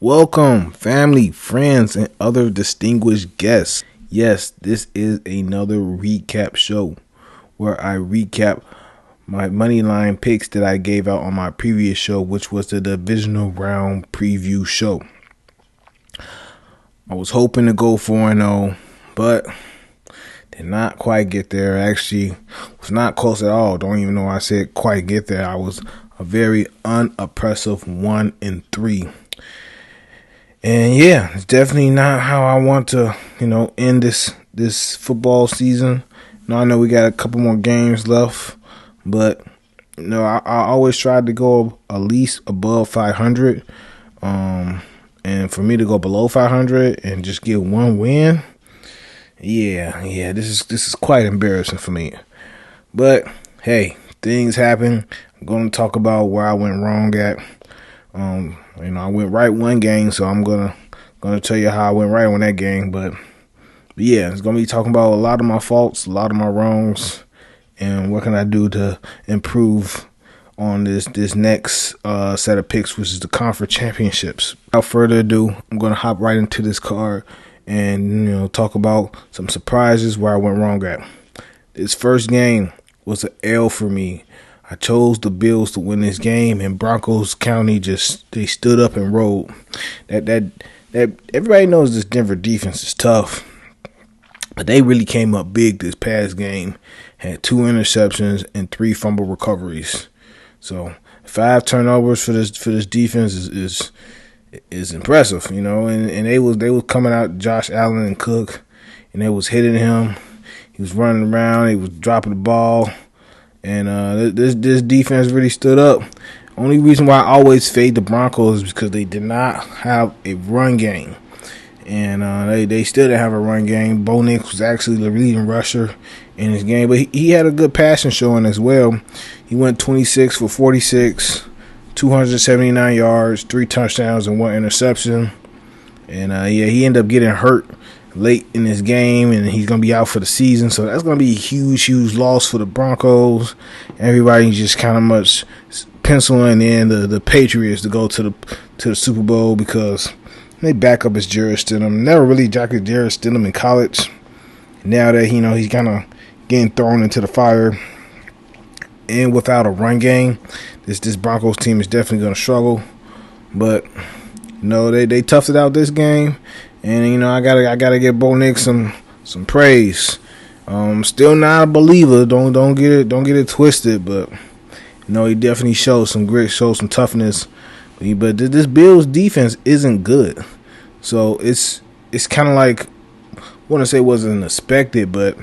Welcome, family, friends, and other distinguished guests. Yes, this is another recap show where I recap my Moneyline picks that I gave out on my previous show, which was the Divisional Round preview show. I was hoping to go 4-0, but did not quite get there. Actually, was not close at all. Don't even know why I said quite get there. I was a very unoppressive 1-3. And yeah, it's definitely not how I want to, end this football season. Now I know we got a couple more games left, but I always tried to go at least above 500. And for me to go below 500 and just get one win, yeah, this is quite embarrassing for me. But hey, things happen. I'm going to talk about where I went wrong at. I went right one game, so I'm gonna tell you how I went right on that game. But yeah, it's gonna be talking about a lot of my faults, a lot of my wrongs, and what can I do to improve on this next set of picks, which is the conference championships. Without further ado, I'm gonna hop right into this card and talk about some surprises where I went wrong at. This first game was an L for me. I chose the Bills to win this game, and Broncos County they stood up and rolled. That everybody knows this Denver defense is tough, but they really came up big this past game. Had 2 interceptions and 3 fumble recoveries. So 5 turnovers for this defense is impressive, And they was coming out Josh Allen and Cook, and they was hitting him. He was running around. He was dropping the ball. And this defense really stood up. Only reason why I always fade the Broncos is because they did not have a run game. And they still didn't have a run game. Bo Nix was actually the leading rusher in this game. But he had a good passing showing as well. He went 26 for 46, 279 yards, 3 touchdowns, and 1 interception. And he ended up getting hurt late in this game, and he's going to be out for the season. So that's going to be a huge loss for the Broncos. Everybody just kind of much penciling in the Patriots to go to the Super Bowl because they back up as Jarrett Stidham. Never really jacked Jarrett Stidham in college. Now that he's kind of getting thrown into the fire, and without a run game, this Broncos team is definitely going to struggle. But they toughed it out this game. And I gotta give Bo Nix some praise. Still not a believer. Don't get it twisted. But he definitely showed some grit, showed some toughness. But this Bills defense isn't good. So it's kind of like, I want to say it wasn't expected, but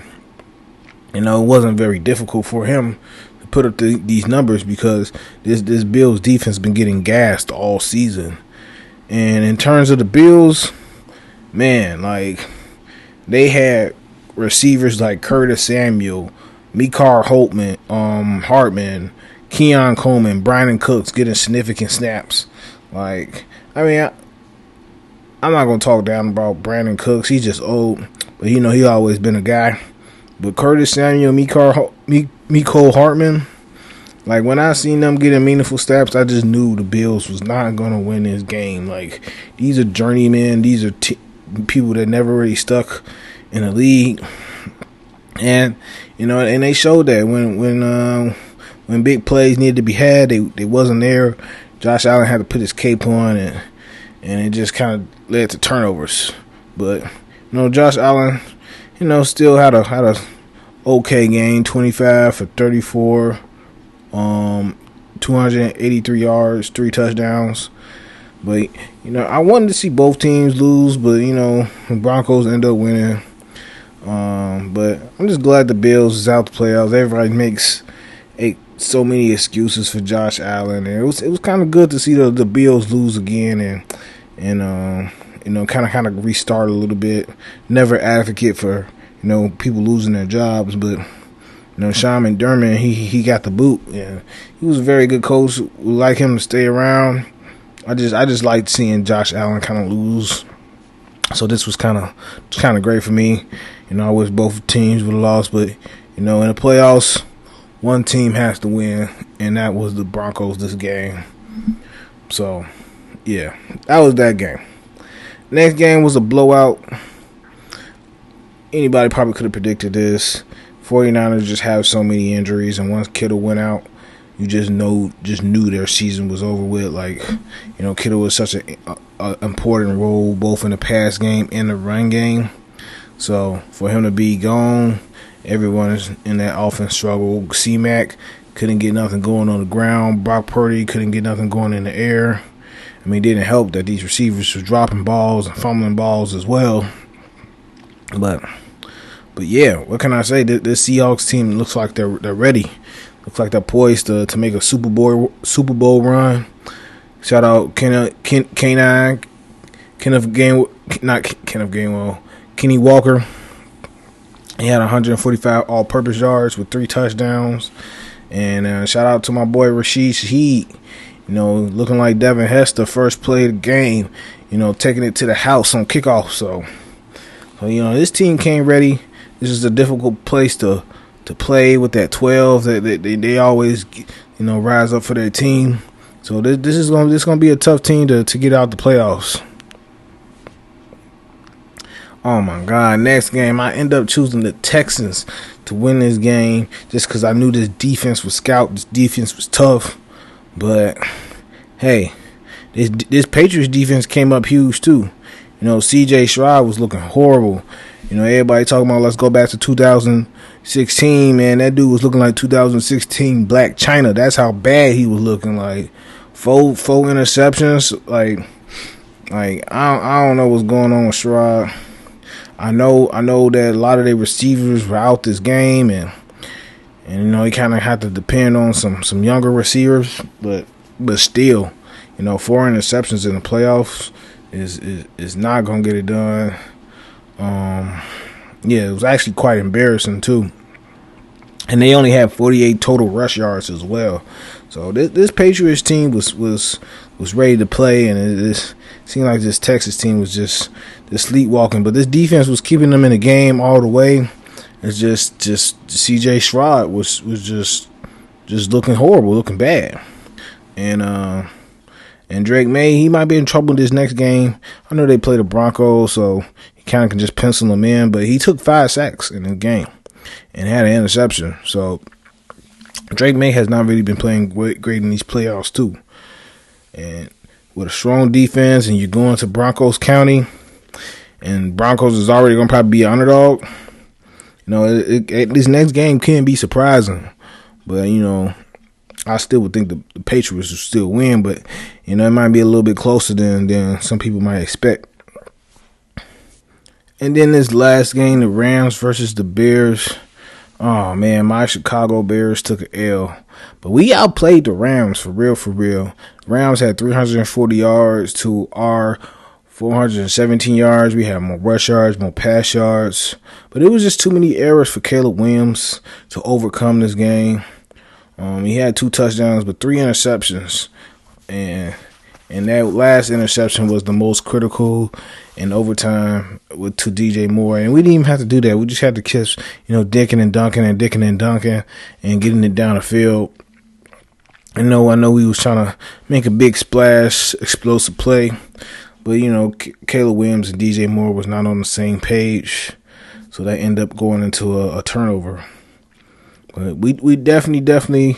it wasn't very difficult for him to put up these numbers because this Bills defense has been getting gassed all season. And in terms of the Bills, man, they had receivers like Curtis Samuel, Mekar Hartman, Keon Coleman, Brandon Cooks getting significant snaps. I'm not going to talk down about Brandon Cooks. He's just old, but he always been a guy. But Curtis Samuel, Mekar Hartman, when I seen them getting meaningful snaps, I just knew the Bills was not going to win this game. These are journeymen. These are people that never really stuck in the league, and and they showed that when big plays needed to be had, they wasn't there. Josh Allen had to put his cape on, and it just kind of led to turnovers. But Josh Allen, still had a okay game, 25 for 34, 283 yards, 3 touchdowns. But, I wanted to see both teams lose, but, the Broncos end up winning. But I'm just glad the Bills is out the playoffs. Everybody makes so many excuses for Josh Allen. And it was kind of good to see the Bills lose again and kind of restart a little bit. Never advocate for, people losing their jobs, but Sean McDermott, he got the boot. Yeah, he was a very good coach. We like him to stay around. I just liked seeing Josh Allen kind of lose. So this was kind of great for me. I wish both teams would have lost, but in the playoffs, one team has to win, and that was the Broncos this game. So yeah, that was that game. Next game was a blowout. Anybody probably could have predicted this. 49ers just have so many injuries, and once Kittle went out, you just knew their season was over with. Like, Kittle was such an important role both in the pass game and the run game. So for him to be gone, everyone in that offense struggled. C-Mac couldn't get nothing going on the ground. Brock Purdy couldn't get nothing going in the air. I mean, it didn't help that these receivers were dropping balls and fumbling balls as well. But yeah, what can I say? This Seahawks team looks like they're ready. Looks like they're poised to make a Super Bowl run. Shout out Kenny Walker. He had 145 all-purpose yards with 3 touchdowns. And shout out to my boy Rashid Shaheed. Looking like Devin Hester first play of the game. Taking it to the house on kickoff. So this team came ready. This is a difficult place to play with that 12. They always rise up for their team. So this is gonna be a tough team to get out the playoffs. Oh my God! Next game, I end up choosing the Texans to win this game just because I knew this defense was scout. This defense was tough, but hey, this Patriots defense came up huge too. C.J. Stroud was looking horrible. Everybody talking about let's go back to 2016. Man, that dude was looking like 2016 Black China. That's how bad he was looking. Like four interceptions. Like I don't know what's going on with Stroud. I know that a lot of their receivers were out this game, and he kind of had to depend on some younger receivers, but still, 4 interceptions in the playoffs is not gonna get it done. It was actually quite embarrassing too, and they only had 48 total rush yards as well. So this Patriots team was ready to play, and it seemed like this Texas team was just sleepwalking. But this defense was keeping them in the game all the way. It's just C.J. Stroud was just looking horrible, looking bad, and Drake May, he might be in trouble this next game. I know they play the Broncos, so he kind of can just pencil him in. But he took 5 sacks in the game and had an interception. So Drake May has not really been playing great in these playoffs too. And with a strong defense, and you're going to Broncos County, and Broncos is already going to probably be an underdog. This next game can be surprising. But, I still would think the Patriots will still win, but it might be a little bit closer than some people might expect. And then this last game, the Rams versus the Bears. Oh man, my Chicago Bears took an L, but we outplayed the Rams for real. Rams had 340 yards to our 417 yards. We had more rush yards, more pass yards, but it was just too many errors for Caleb Williams to overcome this game. He had 2 touchdowns, but 3 interceptions, and that last interception was the most critical in overtime to DJ Moore. And we didn't even have to do that. We just had to kiss, dicking and dunking and getting it down the field. I know we was trying to make a big splash, explosive play, but Caleb Williams and DJ Moore was not on the same page, so that ended up going into a turnover. But we definitely,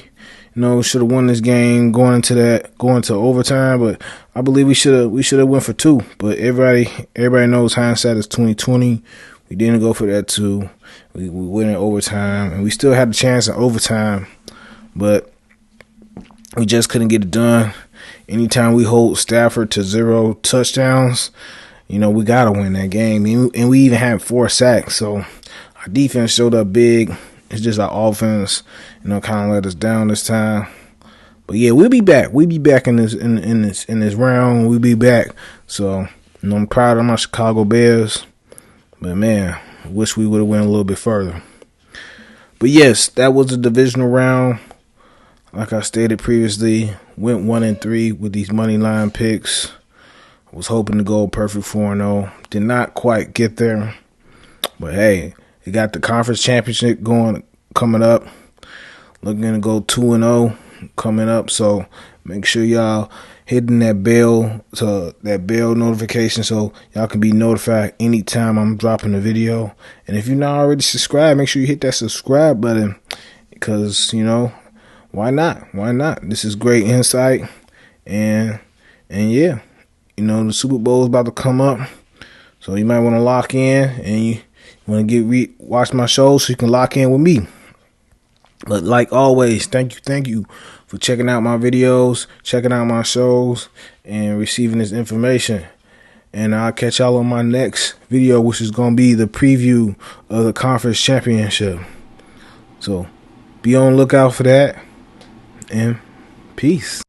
should have won this game going to overtime. But I believe we should have went for 2. But everybody knows hindsight is 20/20. We didn't go for that 2. We went in overtime, and we still had a chance in overtime, but we just couldn't get it done. Anytime we hold Stafford to 0 touchdowns, we gotta win that game. And we even had 4 sacks, so our defense showed up big. It's just our offense, kind of let us down this time. But yeah, we'll be back. We'll be back in this round. We'll be back. So I'm proud of my Chicago Bears. But man, wish we would have went a little bit further. But yes, that was the divisional round. Like I stated previously, went 1-3 with these Moneyline picks. I was hoping to go perfect 4-0. Did not quite get there. But hey, you got the conference championship coming up. Looking to go 2-0. coming up. So make sure y'all hitting that bell notification so y'all can be notified anytime I'm dropping a video. And if you're not already subscribed, make sure you hit that subscribe button, because why not? This is great insight, and yeah, the Super Bowl is about to come up, so you might want to lock in, and you want to watch my shows so you can lock in with me. But like always, thank you for checking out my videos, checking out my shows, and receiving this information. And I'll catch y'all on my next video, which is going to be the preview of the conference championship. So be on the lookout for that, and peace.